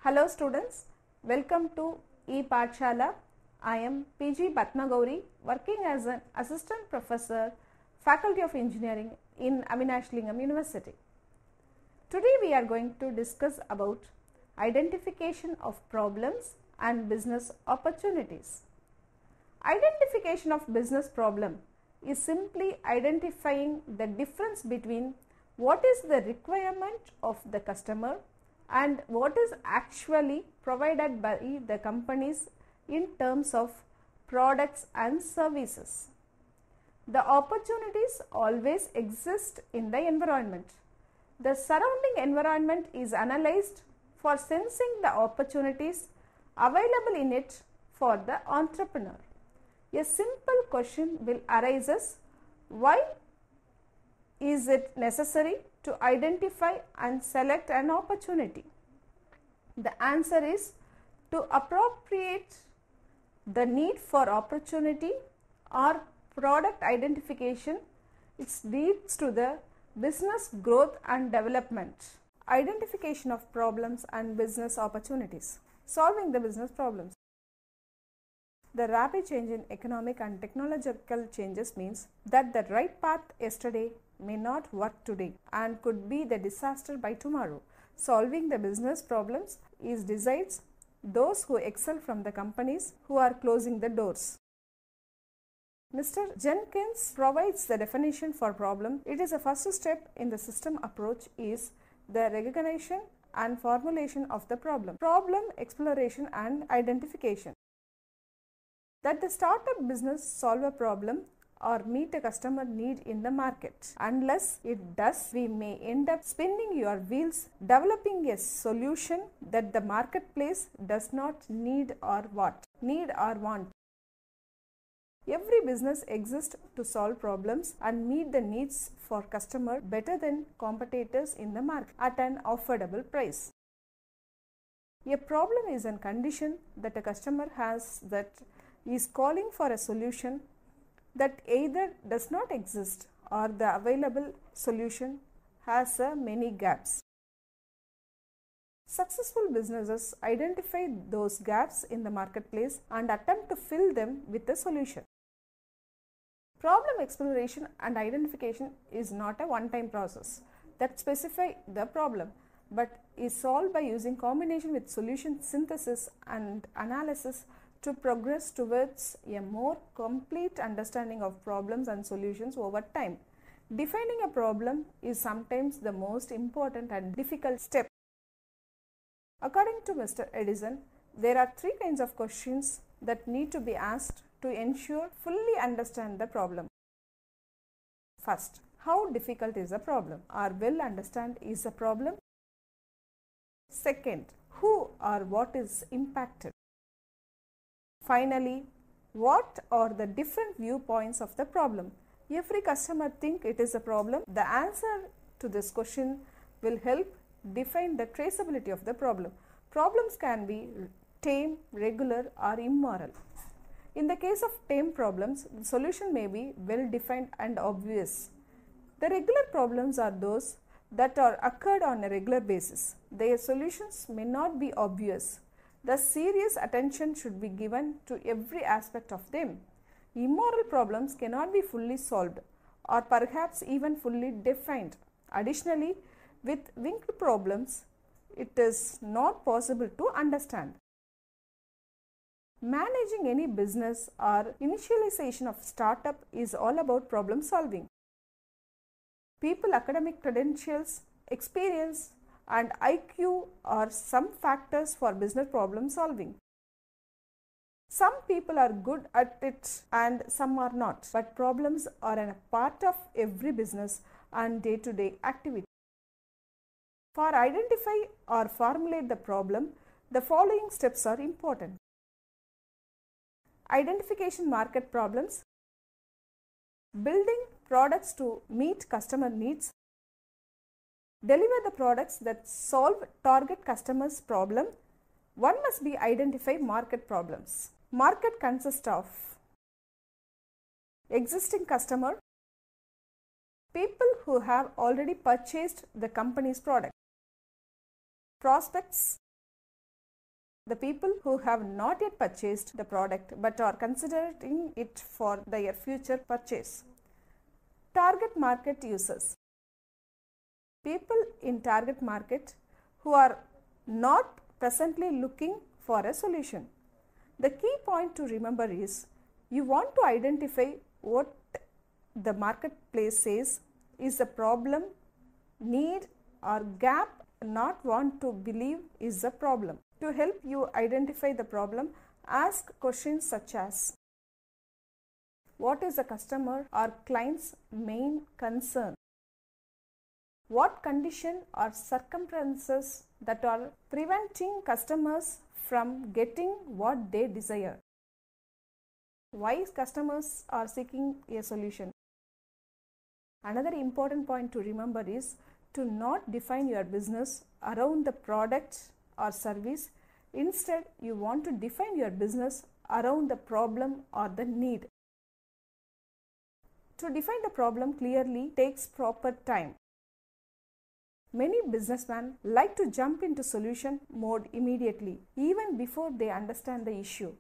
Hello students, welcome to ePathshala. I am PG Patmagauri, working as an assistant professor, Faculty of Engineering in Avinash Lingam University. Today we are going to discuss about identification of problems and business opportunities. Identification of business problem is simply identifying the difference between what is the requirement of the customer and what is actually provided by the companies in terms of products and services. The opportunities always exist in the environment. The surrounding environment is analyzed for sensing the opportunities available in it for the entrepreneur. A simple question will arise: why is it necessary to identify and select an opportunity? The answer is to appropriate the need for opportunity or product identification. It leads to the business growth and development. Identification of problems and business opportunities. Solving the business problems. The rapid change in economic and technological changes means that the right path yesterday may not work today and could be the disaster by tomorrow. Solving the business problems is decides those who excel from the companies who are closing the doors. Mr. Jenkins provides the definition for problem. It is a first step in the system approach is the recognition and formulation of the problem. Problem exploration and identification. That the startup business solve a problem or meet a customer need in the market. Unless it does, we may end up spinning your wheels, developing a solution that the marketplace does not need or want. Every business exists to solve problems and meet the needs for customer better than competitors in the market at an affordable price. A problem is a condition that a customer has that is calling for a solution that either does not exist or the available solution has many gaps. Successful businesses identify those gaps in the marketplace and attempt to fill them with a solution. Problem exploration and identification is not a one-time process that specifies the problem, but is solved by using combination with solution synthesis and analysis to progress towards a more complete understanding of problems and solutions over time. Defining a problem is sometimes the most important and difficult step. According to Mr. Edison, there are three kinds of questions that need to be asked to ensure fully understand the problem. First, how difficult is the problem or well understand is the problem? Second, who or what is impacted? Finally, what are the different viewpoints of the problem? Every customer think it is a problem. The answer to this question will help define the traceability of the problem. Problems can be tame, regular or immoral. In the case of tame problems, the solution may be well defined and obvious. The regular problems are those that are occurred on a regular basis. Their solutions may not be obvious. Thus, serious attention should be given to every aspect of them. Immoral problems cannot be fully solved or perhaps even fully defined. Additionally, with winked problems, it is not possible to understand. Managing any business or initialization of startup is all about problem solving. People, academic credentials, experience and IQ are some factors for business problem solving. Some people are good at it and some are not, but problems are a part of every business and day-to-day activity. For identify or formulate the problem, the following steps are important. Identification market problems, building products to meet customer needs, deliver the products that solve target customers' problem. One must be identify market problems. Market consists of existing customer, people who have already purchased the company's product, prospects, The people who have not yet purchased the product but are considering it for their future purchase. Target market users. People in target market who are not presently looking for a solution. The key point to remember is you want to identify what the marketplace says is a problem, need or gap, not want to believe is a problem. To help you identify the problem, ask questions such as: what is the customer or client's main concern? What condition or circumstances that are preventing customers from getting what they desire? Why customers are seeking a solution? Another important point to remember is to not define your business around the product or service. Instead, you want to define your business around the problem or the need. To define the problem clearly takes proper time. Many businessmen like to jump into solution mode immediately, even before they understand the issue.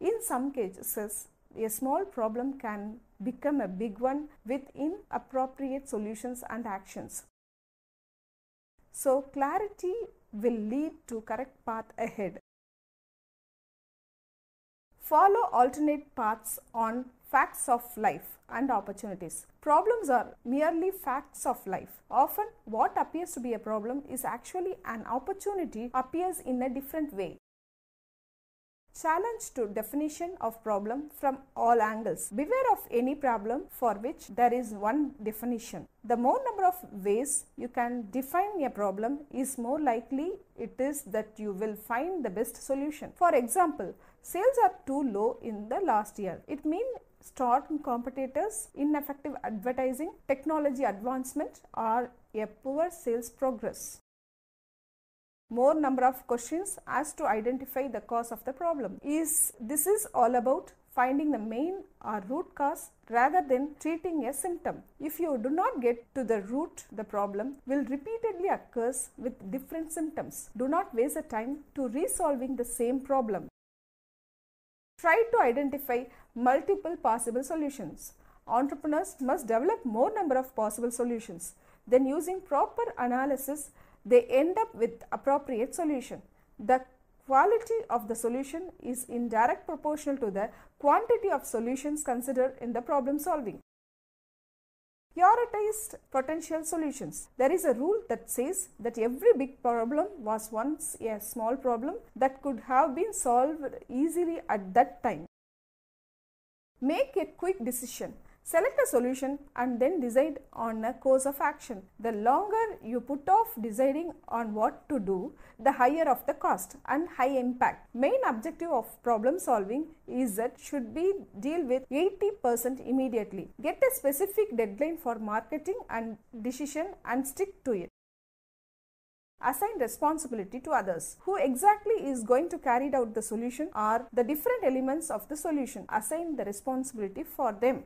In some cases, a small problem can become a big one with inappropriate solutions and actions. So, clarity will lead to correct path ahead. Follow alternate paths on facts of life and opportunities. Problems are merely facts of life. Often, what appears to be a problem is actually an opportunity appears in a different way. Challenge to definition of problem from all angles. Beware of any problem for which there is one definition. The more number of ways you can define a problem is more likely it is that you will find the best solution. For example, sales are too low in the last year. It means strong competitors, ineffective advertising, technology advancement, or a poor sales progress. More number of questions as to identify the cause of the problem. This is all about finding the main or root cause rather than treating a symptom. If you do not get to the root, the problem will repeatedly occurs with different symptoms. Do not waste the time to resolving the same problem. Try to identify multiple possible solutions. Entrepreneurs must develop more number of possible solutions. Then using proper analysis, they end up with appropriate solution. The quality of the solution is in direct proportional to the quantity of solutions considered in the problem solving. Prioritized potential solutions. There is a rule that says that every big problem was once a small problem that could have been solved easily at that time. Make a quick decision. Select a solution and then decide on a course of action. The longer you put off deciding on what to do, the higher of the cost and high impact. Main objective of problem solving is that should be deal with 80% immediately. Get a specific deadline for marketing and decision and stick to it. Assign responsibility to others. Who exactly is going to carry out the solution or the different elements of the solution? Assign the responsibility for them.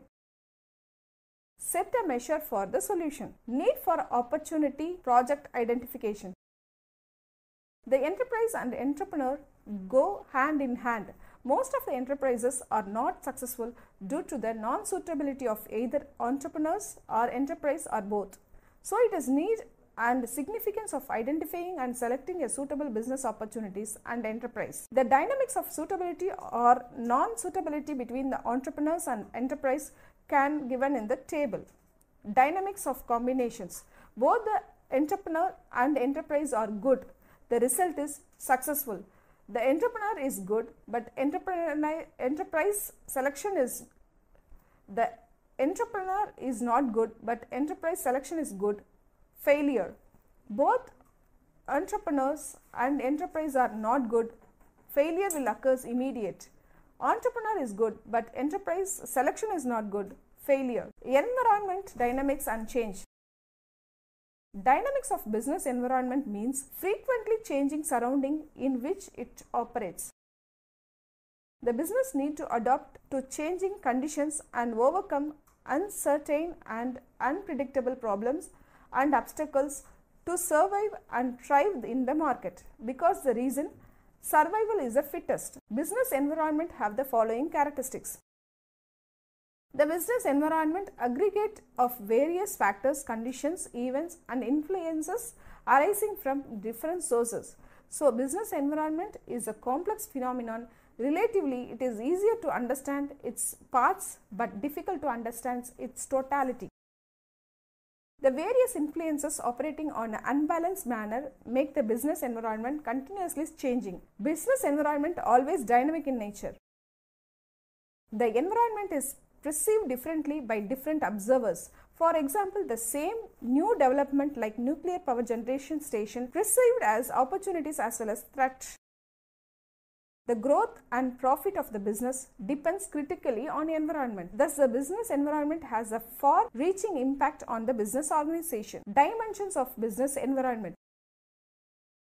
Set a measure for the solution. Need for opportunity project identification. The enterprise and entrepreneur go hand in hand. Most of the enterprises are not successful due to the non-suitability of either entrepreneurs or enterprise or both. So it is need and significance of identifying and selecting a suitable business opportunities and enterprise. The dynamics of suitability or non-suitability between the entrepreneurs and enterprise can given in the table. Dynamics of combinations. Both the entrepreneur and enterprise are good. The result is successful. The entrepreneur is good, but enterprise selection is the entrepreneur is not good, but enterprise selection is good. Failure. Both entrepreneurs and enterprise are not good. Failure will occur immediate. Entrepreneur is good, but enterprise selection is not good. Failure. Environment, dynamics and change. Dynamics of business environment means frequently changing surrounding in which it operates. The business need to adapt to changing conditions and overcome uncertain and unpredictable problems and obstacles to survive and thrive in the market, because the reason survival is the fittest. Business environment have the following characteristics. The business environment aggregate of various factors, conditions, events and influences arising from different sources. So, business environment is a complex phenomenon. Relatively, it is easier to understand its parts but difficult to understand its totality. The various influences operating on an unbalanced manner make the business environment continuously changing. Business environment always dynamic in nature. The environment is perceived differently by different observers. For example, the same new development like nuclear power generation station perceived as opportunities as well as threats. The growth and profit of the business depends critically on the environment. Thus, the business environment has a far-reaching impact on the business organization. Dimensions of business environment.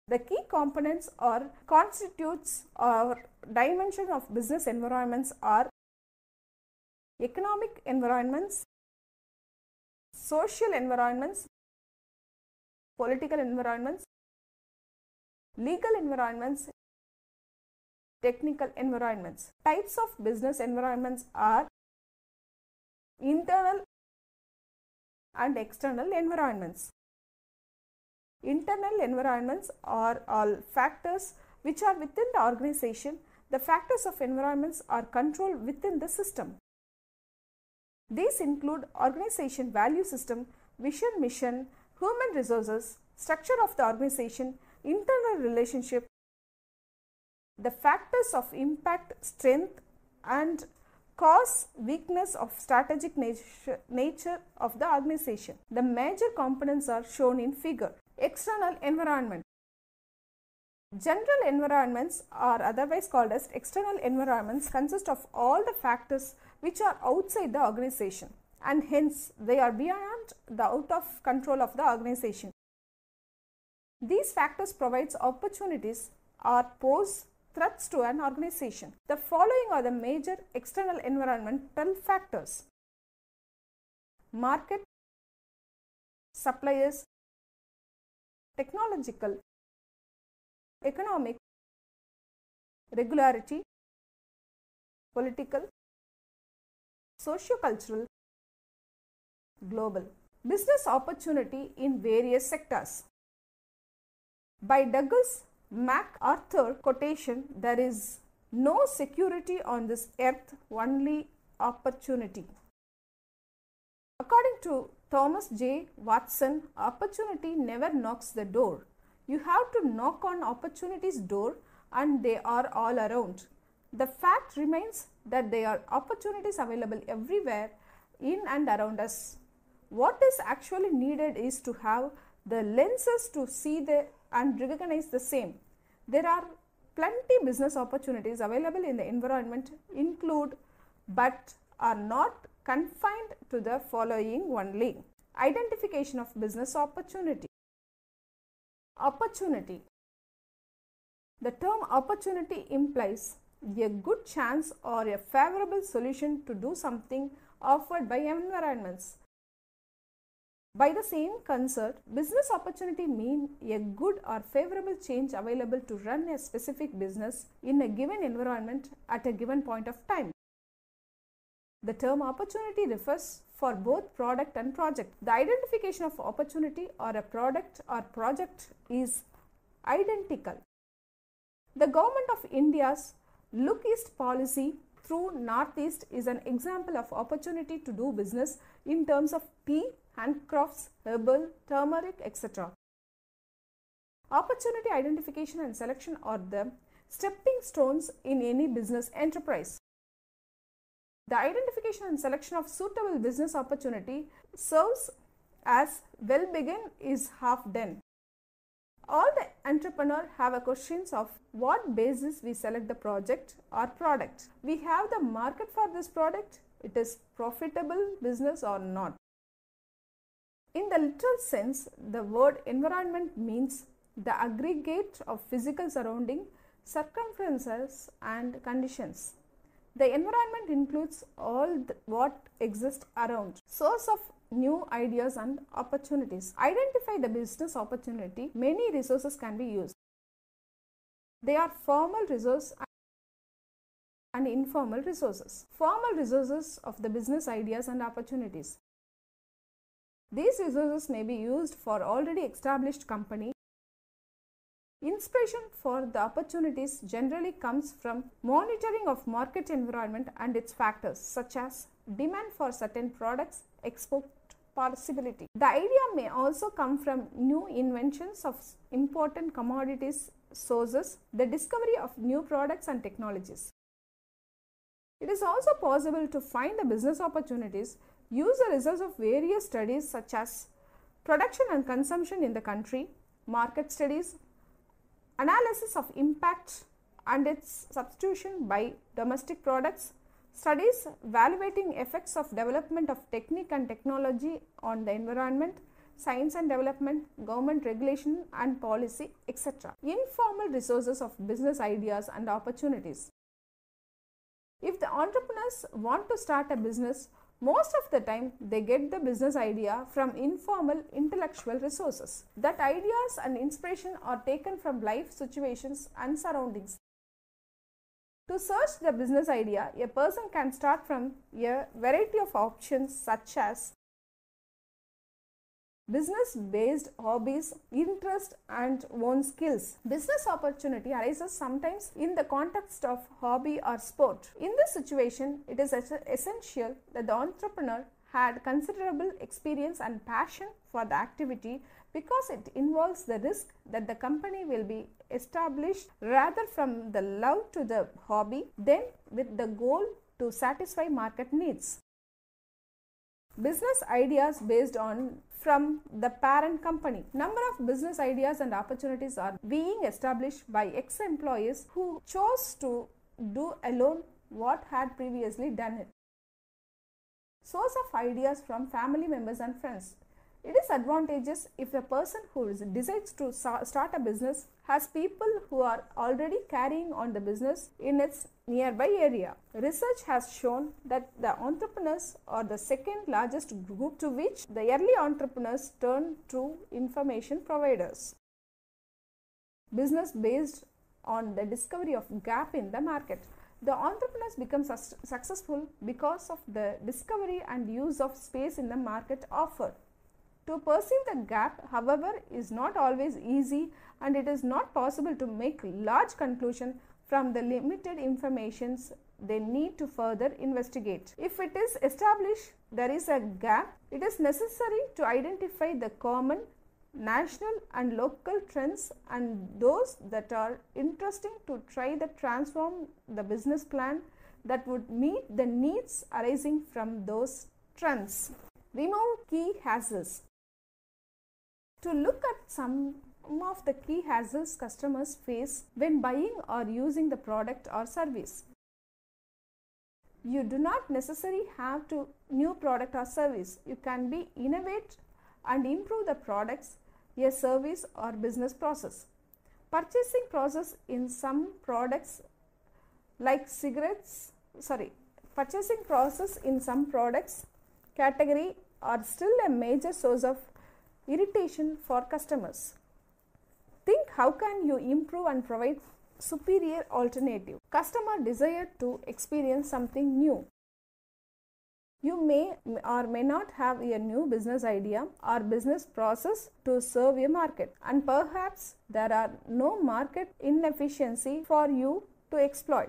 The key components or constitutes or dimensions of business environments are economic environments, social environments, political environments, legal environments, technical environments. Types of business environments are internal and external environments. Internal environments are all factors which are within the organization. The factors of environments are controlled within the system. These include organization value system, vision, mission, human resources, structure of the organization, internal relationship, the factors of impact, strength and cause, weakness of strategic nature of the organization. The major components are shown in figure. External environment. General environments, or otherwise called as external environments, consist of all the factors which are outside the organization, and hence they are beyond the out of control of the organization. These factors provides opportunities or pose threats to an organization. The following are the major external environmental factors: market, suppliers, technological, economic, regularity, political, socio-cultural, global. Business opportunity in various sectors. By Douglas MacArthur quotation, there is no security on this earth, only opportunity. According to Thomas J. Watson, opportunity never knocks the door. You have to knock on opportunity's door and they are all around. The fact remains that there are opportunities available everywhere in and around us. What is actually needed is to have the lenses to see and recognize the same. There are plenty business opportunities available in the environment, include but are not confined to the following only. Identification of business opportunity. Opportunity. The term opportunity implies a good chance or a favorable solution to do something offered by environments. By the same concert, business opportunity means a good or favorable change available to run a specific business in a given environment at a given point of time. The term opportunity refers for both product and project. The identification of opportunity or a product or project is identical. The Government of India's Look East policy through Northeast is an example of opportunity to do business in terms of tea, handcrafts, herbal, turmeric, etc. Opportunity identification and selection are the stepping stones in any business enterprise. The identification and selection of suitable business opportunity serves as well begin is half done. All the entrepreneurs have a questions of what basis we select the project or product. We have the market for this product, it is profitable business or not. In the literal sense, the word environment means the aggregate of physical surrounding, circumstances and conditions. The environment includes all what exists around. Source of new ideas and opportunities. Identify the business opportunity. Many resources can be used. They are formal resources and informal resources. Formal resources of the business ideas and opportunities. These resources may be used for already established company. Inspiration for the opportunities generally comes from monitoring of market environment and its factors such as demand for certain products, export possibility. The idea may also come from new inventions of important commodities sources, the discovery of new products and technologies. It is also possible to find the business opportunities, use the results of various studies such as production and consumption in the country, market studies, analysis of impact and its substitution by domestic products, studies evaluating effects of development of technique and technology on the environment, science and development, government regulation and policy, etc. Informal resources of business ideas and opportunities. If the entrepreneurs want to start a business, most of the time they get the business idea from informal intellectual resources. That ideas and inspiration are taken from life situations and surroundings. To search the business idea, a person can start from a variety of options such as business-based hobbies, interest and own skills. Business opportunity arises sometimes in the context of hobby or sport. In this situation, it is essential that the entrepreneur had considerable experience and passion for the activity because it involves the risk that the company will be established rather from the love to the hobby than with the goal to satisfy market needs. Business ideas based on from the parent company. Number of business ideas and opportunities are being established by ex-employees who chose to do alone what had previously done it. Source of ideas from family members and friends. It is advantageous if a person who decides to start a business has people who are already carrying on the business in its nearby area. Research has shown that the entrepreneurs are the second largest group to which the early entrepreneurs turn to information providers. Business based on the discovery of gap in the market. The entrepreneurs become successful because of the discovery and use of space in the market offered. To perceive the gap, however, is not always easy and it is not possible to make large conclusions from the limited informations they need to further investigate. If it is established there is a gap, it is necessary to identify the common, national and local trends and those that are interesting to try to transform the business plan that would meet the needs arising from those trends. Remove key hassles. To look at some of the key hassles customers face when buying or using the product or service. You do not necessarily have to new product or service. You can be innovate and improve the products, a service or business process. Purchasing process in some products like purchasing process in some products category are still a major source of irritation for customers. Think how can you improve and provide superior alternative. Customer desire to experience something new. You may or may not have a new business idea or business process to serve a market, and perhaps there are no market inefficiency for you to exploit.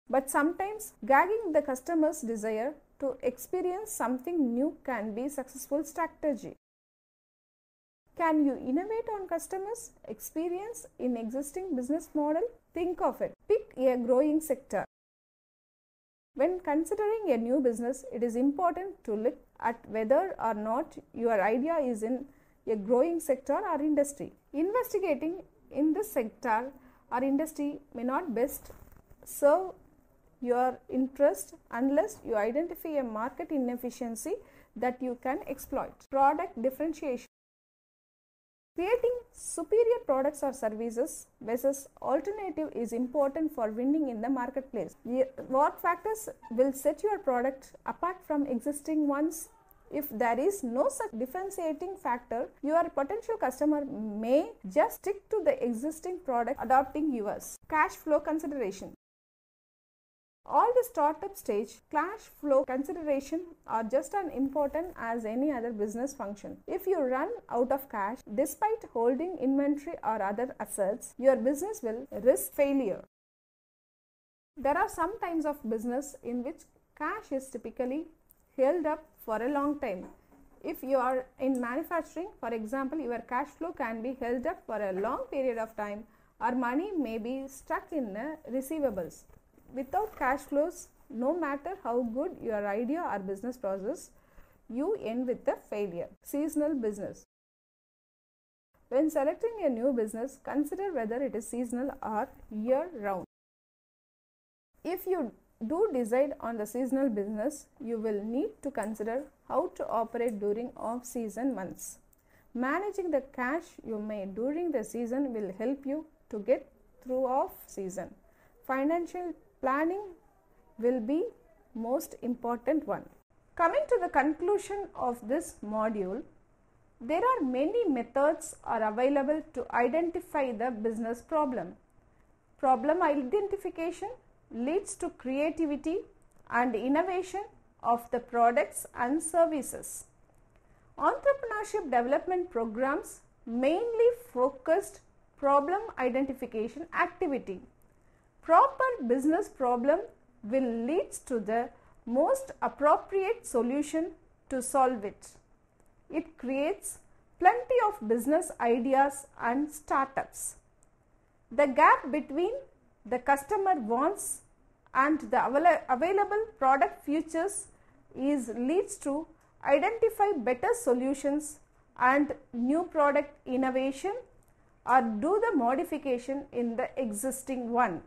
But sometimes gagging the customer's desire to experience something new can be a successful strategy. Can you innovate on customers' experience in existing business model? Think of it. Pick a growing sector. When considering a new business, it is important to look at whether or not your idea is in a growing sector or industry. Investigating in this sector or industry may not best serve your interest unless you identify a market inefficiency that you can exploit. Product differentiation. Creating superior products or services versus alternative is important for winning in the marketplace. What factors will set your product apart from existing ones? If there is no such differentiating factor, your potential customer may just stick to the existing product adopting yours. Cash flow consideration. All the startup stage cash flow consideration are just as important as any other business function. If you run out of cash despite holding inventory or other assets, your business will risk failure. There are some types of business in which cash is typically held up for a long time. If you are in manufacturing, for example, your cash flow can be held up for a long period of time, or money may be stuck in receivables. Without cash flows, no matter how good your idea or business process, you end with a failure. Seasonal business. When selecting a new business, consider whether it is seasonal or year-round. If you do decide on the seasonal business, you will need to consider how to operate during off-season months. Managing the cash you made during the season will help you to get through off-season. Financial planning will be most important one. Coming to the conclusion of this module, there are many methods are available to identify the business problem. Problem identification leads to creativity and innovation of the products and services. Entrepreneurship development programs mainly focused problem identification activity. Proper business problem will lead to the most appropriate solution to solve it. It creates plenty of business ideas and startups. The gap between the customer wants and the available product features leads to identify better solutions and new product innovation or do the modification in the existing one.